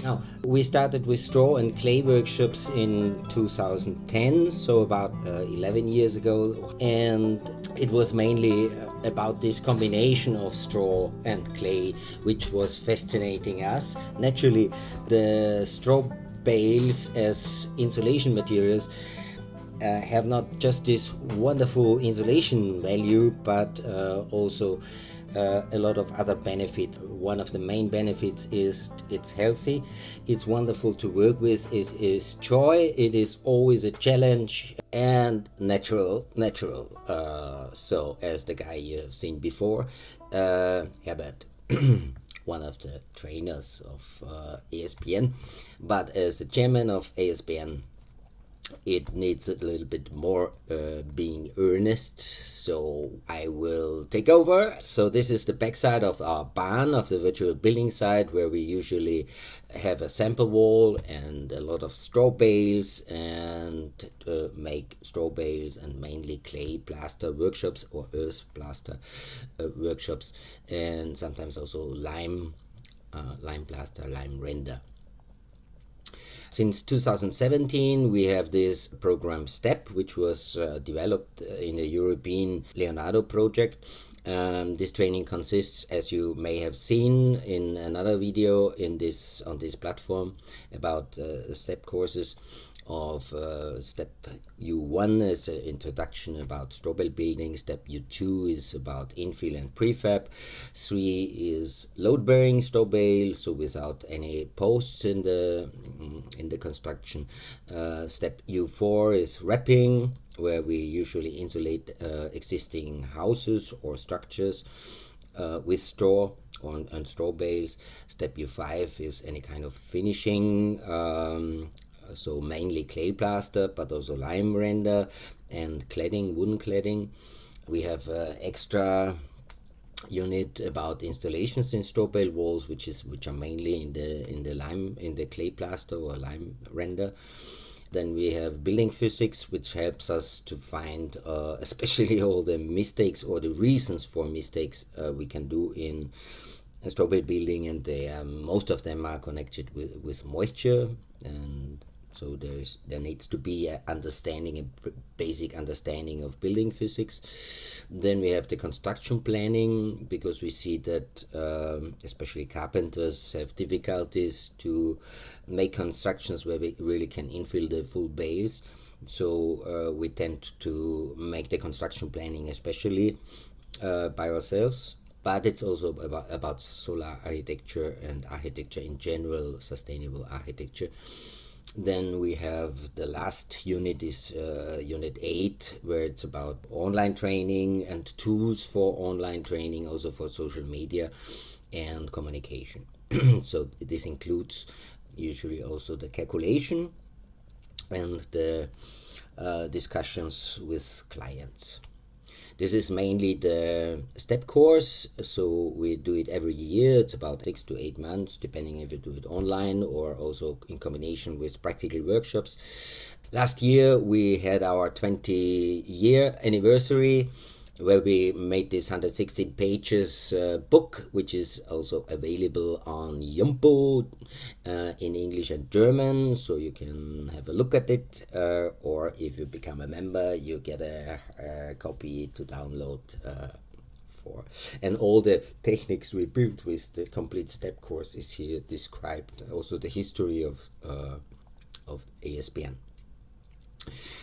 Now, we started with straw and clay workshops in 2010, so about 11 years ago, and it was mainly about this combination of straw and clay, which was fascinating us. Naturally, the straw bales as insulation materials have not just this wonderful insulation value, but also a lot of other benefits. One of the main benefits is it's healthy, it's wonderful to work with, is joy, it is always a challenge, and natural. So as the guy you have seen before, Herbert, one of the trainers of ASBN, but as the chairman of ASBN, it needs a little bit more being earnest, so I will take over. So this is the backside of our barn, of the virtual building site, where we usually have a sample wall and a lot of straw bales, and make straw bales and mainly clay plaster workshops or earth plaster workshops, and sometimes also lime plaster, lime render. Since 2017, we have this program STEP, which was developed in the European Leonardo project. This training consists, as you may have seen in another video on this platform, about STEP courses of step U1 is an introduction about straw bale building. Step U2 is about infill and prefab. 3 is load bearing straw bale, so without any posts in the construction. Step U4 is wrapping, where we usually insulate existing houses or structures with straw and straw bales. Step U5 is any kind of finishing, so mainly clay plaster, but also lime render and cladding, wooden cladding. We have extra unit about installations in straw bale walls, which are mainly in the clay plaster or lime render. Then we have building physics, which helps us to find especially all the mistakes or the reasons for mistakes we can do in a straw bale building, and most of them are connected with moisture, and so there needs to be a basic understanding of building physics. Then we have the construction planning, because we see that especially carpenters have difficulties to make constructions where we really can infill the full bales. So we tend to make the construction planning especially by ourselves. But it's also about solar architecture and architecture in general, sustainable architecture. Then we have the last unit is unit 8, where it's about online training and tools for online training, also for social media and communication. So this includes usually also the calculation and the discussions with clients. This is mainly the STEP course, so we do it every year. It's about 6 to 8 months, depending if you do it online or also in combination with practical workshops. Last year we had our 20-year anniversary, where we made this 160 pages book, which is also available on Jumbo in English and German, so you can have a look at it, or if you become a member, you get a copy to download for. And all the techniques we built with the complete STEP course is here described, also the history of ASBN.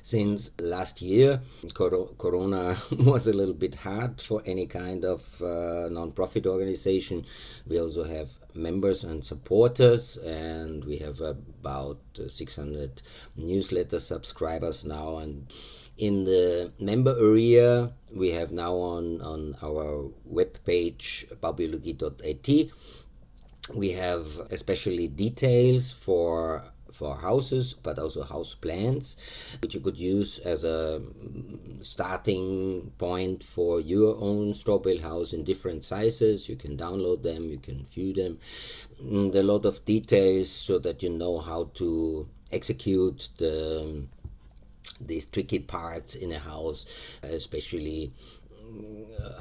Since last year, Corona was a little bit hard for any kind of non-profit organization. We also have members and supporters, and we have about 600 newsletter subscribers now. And in the member area, we have now on our webpage baubiologie.at, we have especially details for houses, but also house plans, which you could use as a starting point for your own straw bale house in different sizes. You can download them, you can view them, and a lot of details so that you know how to execute these tricky parts in a house, especially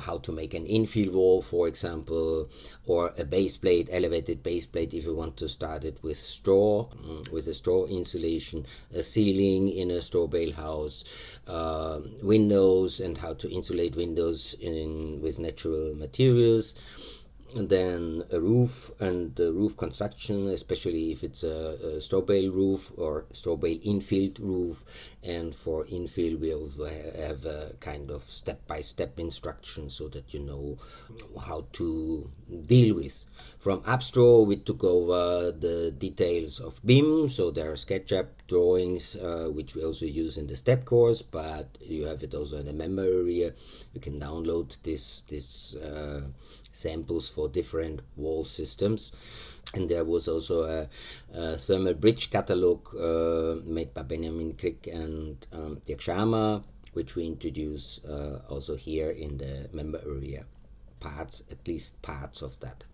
how to make an infill wall, for example, or a base plate, elevated base plate if you want to start it with straw, with a straw insulation, a ceiling in a straw bale house, windows and how to insulate windows with natural materials. And then a roof and roof construction, especially if it's a straw bale roof or straw bale infilled roof. And for infill, we also have a kind of step-by-step instruction so that you know how to deal with. From Upstraw, we took over the details of BIM, so there are SketchUp drawings, which we also use in the step course, but you have it also in the member area. You can download this samples for different wall systems. And there was also a thermal bridge catalog made by Benjamin Crick and Dirk Sharma, which we introduce also here in the member area. At least parts of that.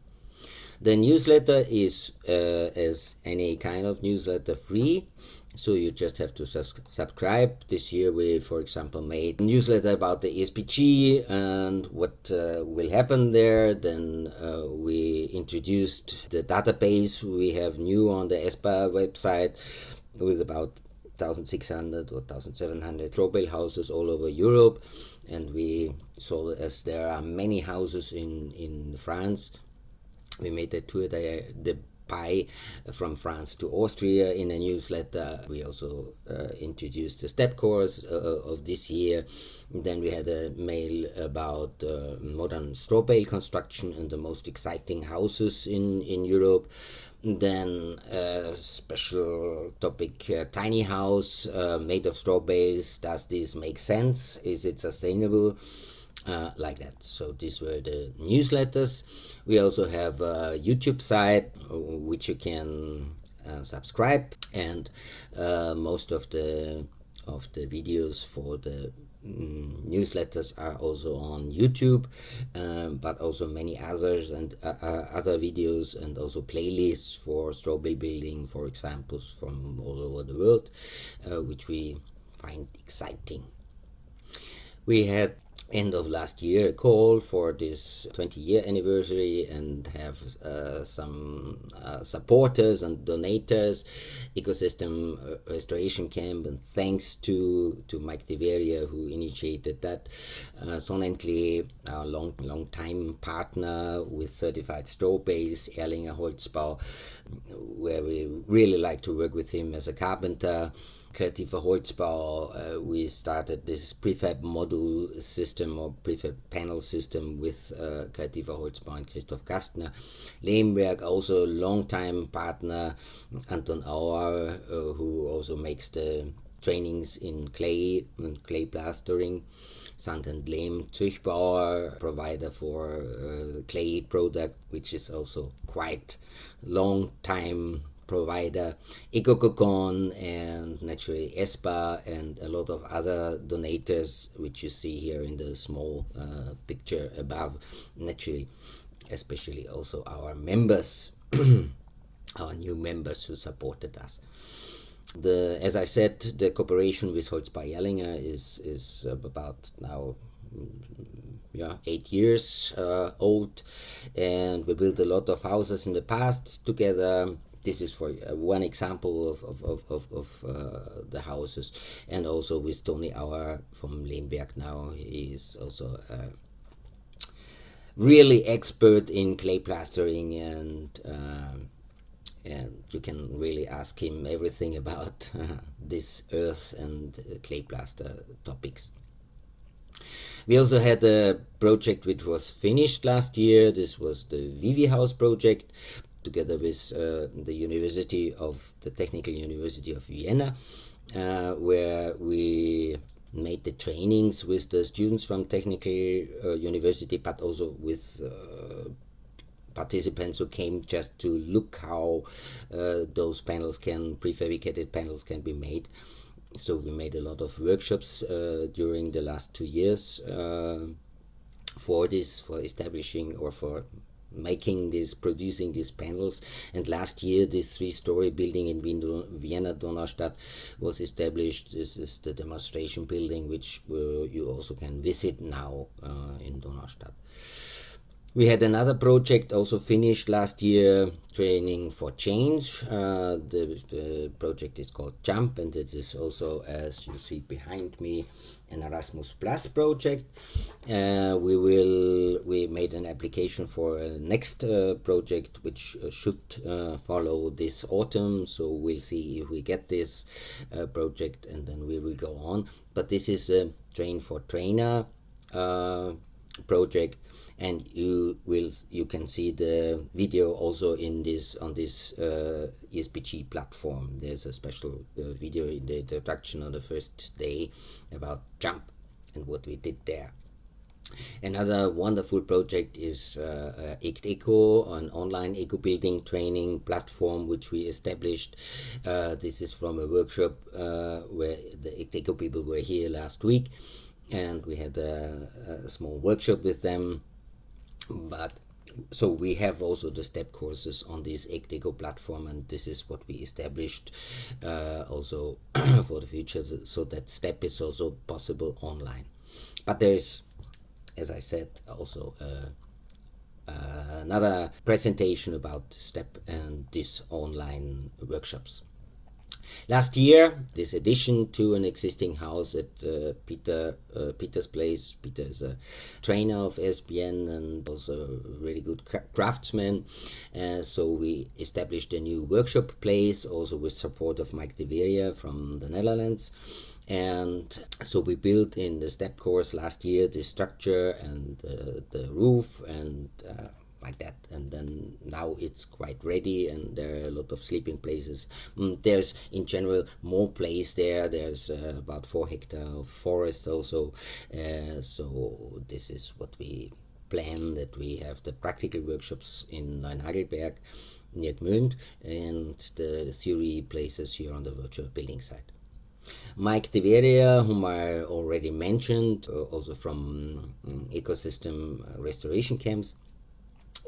The newsletter is, as any kind of newsletter, free. So you just have to subscribe. This year we, for example, made a newsletter about the ASBG and what will happen there. Then we introduced the database we have new on the ESPA website with about 1,600 or 1,700 straw bale houses all over Europe. And we saw, as there are many houses in France, we made a tour there, the pie from France to Austria in a newsletter. We also introduced the step course of this year. Then we had a mail about modern straw bale construction and the most exciting houses in Europe. Then a special topic, tiny house made of straw bales. Does this make sense? Is it sustainable? Like that. So these were the newsletters. We also have a YouTube site which you can subscribe, and most of the videos for the newsletters are also on YouTube, but also many others and other videos, and also playlists for straw bale building, for examples from all over the world, which we find exciting. We had end of last year a call for this 20-year anniversary and have some supporters and donators, ecosystem restoration camp, and thanks to Mike Deveria who initiated that. Sonnenklee, our long time partner with certified straw bales, Erlinger Holzbau, where we really like to work with him as a carpenter. Kreativer Holzbau, we started this prefab module system or prefab panel system with Kreativer Holzbau and Christoph Gastner. Lehmberg, also a long-time partner, Anton Auer, who also makes the trainings in clay and clay plastering. Sand and Lehm Züchbauer, provider for clay product, which is also quite long-time provider, EcoCocon, and naturally ESPA, and a lot of other donators, which you see here in the small picture above. Naturally, especially also our members, our new members who supported us. As I said, the cooperation with Holzbau Erlinger is about now 8 years old, and we built a lot of houses in the past together. This is for one example of the houses, and also with Tony Auer from Lehmberg now. He is also really expert in clay plastering, and you can really ask him everything about this earth and clay plaster topics. We also had a project which was finished last year. This was the Vivi House project, together with the Technical University of Vienna, where we made the trainings with the students from Technical University, but also with participants who came just to look how those prefabricated panels can be made. So we made a lot of workshops during the last 2 years for establishing or for producing these panels. And last year, this 3-story building in Vienna Donaustadt was established. This is the demonstration building, which you also can visit now in Donaustadt. We had another project also finished last year, Training for Change. The project is called JUMP, and it is also, as you see behind me, an Erasmus Plus project. We made an application for a next project, which should follow this autumn. So we'll see if we get this project, and then we will go on. But this is a Train for Trainer project, and you can see the video also on this ESBG platform. There's a special video in the introduction on the first day about JUMP and what we did there. Another wonderful project is ECT-ECO, an online eco-building training platform which we established. This is from a workshop where the ECT-ECO people were here last week, and we had a small workshop with them. But so we have also the STEP courses on this ECT-ECO platform, and this is what we established also for the future, so that STEP is also possible online. But there's, as I said, also another presentation about STEP and these online workshops. Last year, this addition to an existing house at Peter's place. Peter is a trainer of ASBN and also a really good craftsman. So we established a new workshop place, also with support of Mike de Veria from the Netherlands. And so we built in the STEP course last year the structure and the roof and like that, and then now it's quite ready, and there are a lot of sleeping places. There's in general more place there. There's about 4 hectares of forest also, so this is what we plan, that we have the practical workshops in Neunagelberg near Gmünd and the theory places here on the virtual building site. Mike de Veria, whom I already mentioned, also from ecosystem restoration camps.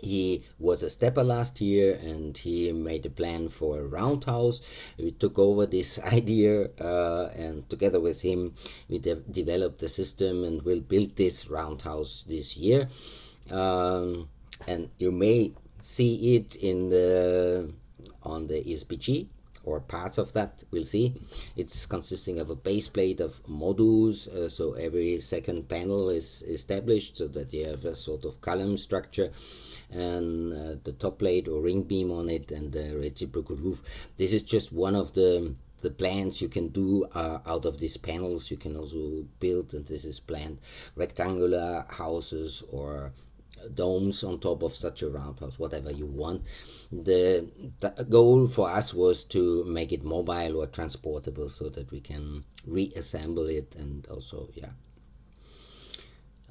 He was a stepper last year, and he made a plan for a roundhouse. We took over this idea, and together with him we developed the system and will build this roundhouse this year. And you may see it on the ESBG, or parts of that. We'll see. It's consisting of a base plate of modules, so every second panel is established so that you have a sort of column structure, and the top plate or ring beam on it, and the reciprocal roof. This is just one of the plans you can do out of these panels. You can also build, and this is planned, rectangular houses or domes on top of such a roundhouse, whatever you want. The goal for us was to make it mobile or transportable so that we can reassemble it, and also, yeah,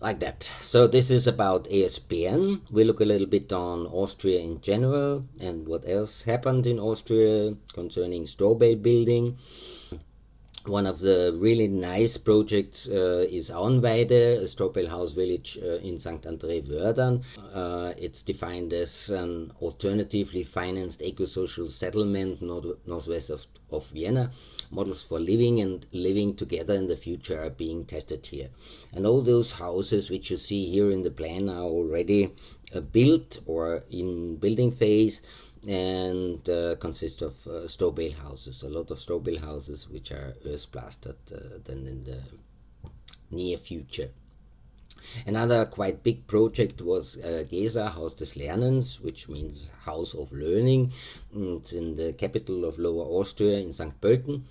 like that. So this is about ASBN. We look a little bit on Austria in general and what else happened in Austria concerning Straw Bale Building. One of the really nice projects is Auenweide, a straw bale house village in St. André-Wördern. It's defined as an alternatively financed eco-social settlement northwest of Vienna. Models for living and living together in the future are being tested here. And all those houses which you see here in the plan are already built or in building phase, and consist of straw bale houses. A lot of straw bale houses which are earth plastered then in the near future. Another quite big project was GESA, Haus des Lernens, which means House of Learning. It's in the capital of Lower Austria in St. Pölten,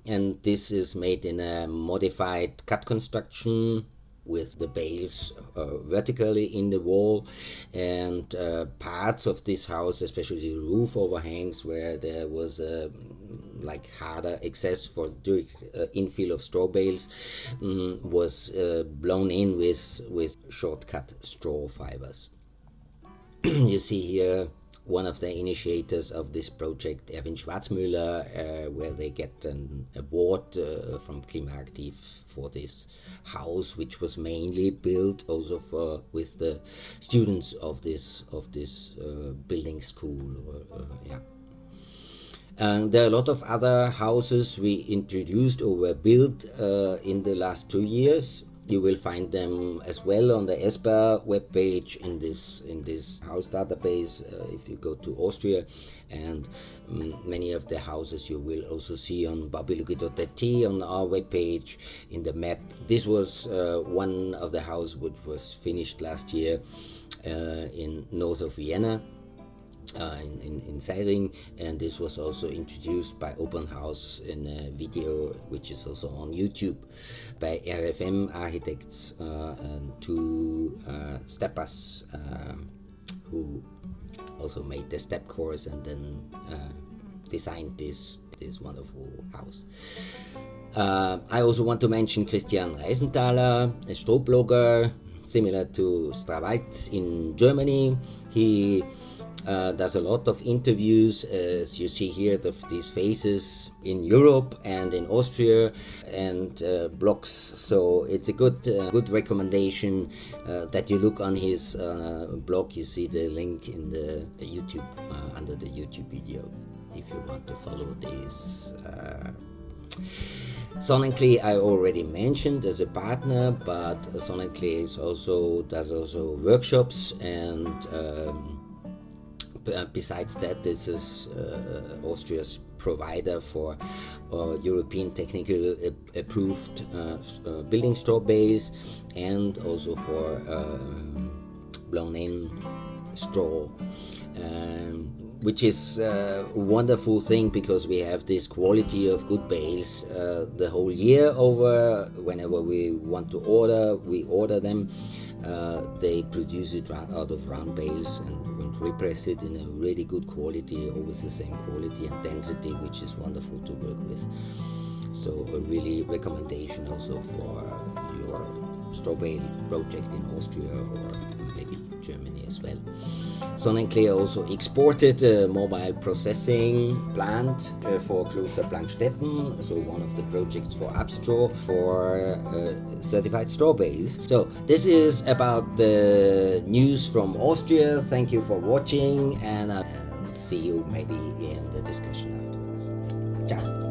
and this is made in a modified cut construction with the bales vertically in the wall, and parts of this house, especially the roof overhangs where there was like harder access for direct infill of straw bales, was blown in with shortcut straw fibers. You see here one of the initiators of this project, Erwin Schwarzmüller, where they get an award from Klimaaktiv for this house, which was mainly built also with the students of this building school. There are a lot of other houses we introduced or were built in the last 2 years. You will find them as well on the ESBA webpage in this house database if you go to Austria, and many of the houses you will also see on babylugi.at on our webpage in the map. This was one of the houses which was finished last year in north of Vienna. In Seiring, and this was also introduced by Open House in a video which is also on YouTube by RFM Architects and two steppers who also made the step course and then designed this wonderful house. I also want to mention Christian Reisenthaler, a straw blogger similar to Strawbale in Germany. He does a lot of interviews, as you see here, of these faces in Europe and in Austria, and blogs. So it's a good recommendation that you look on his blog. You see the link in the YouTube under the YouTube video if you want to follow this. Sonnenklee I already mentioned as a partner, but Sonnenklee does also workshops, and besides that, this is Austria's provider for European technical approved building straw bales, and also for blown in straw, which is a wonderful thing because we have this quality of good bales the whole year over. Whenever we want to order, we order them. They produce it out of round bales and repress it in a really good quality, always the same quality and density, which is wonderful to work with. So a really recommendation also for your straw bale project in Austria or maybe Germany as well. Sonnenklee also exported a mobile processing plant for Kloster Plankstetten, so one of the projects for Upstraw for certified straw bales. So this is about the news from Austria. Thank you for watching, and see you maybe in the discussion afterwards. Ciao.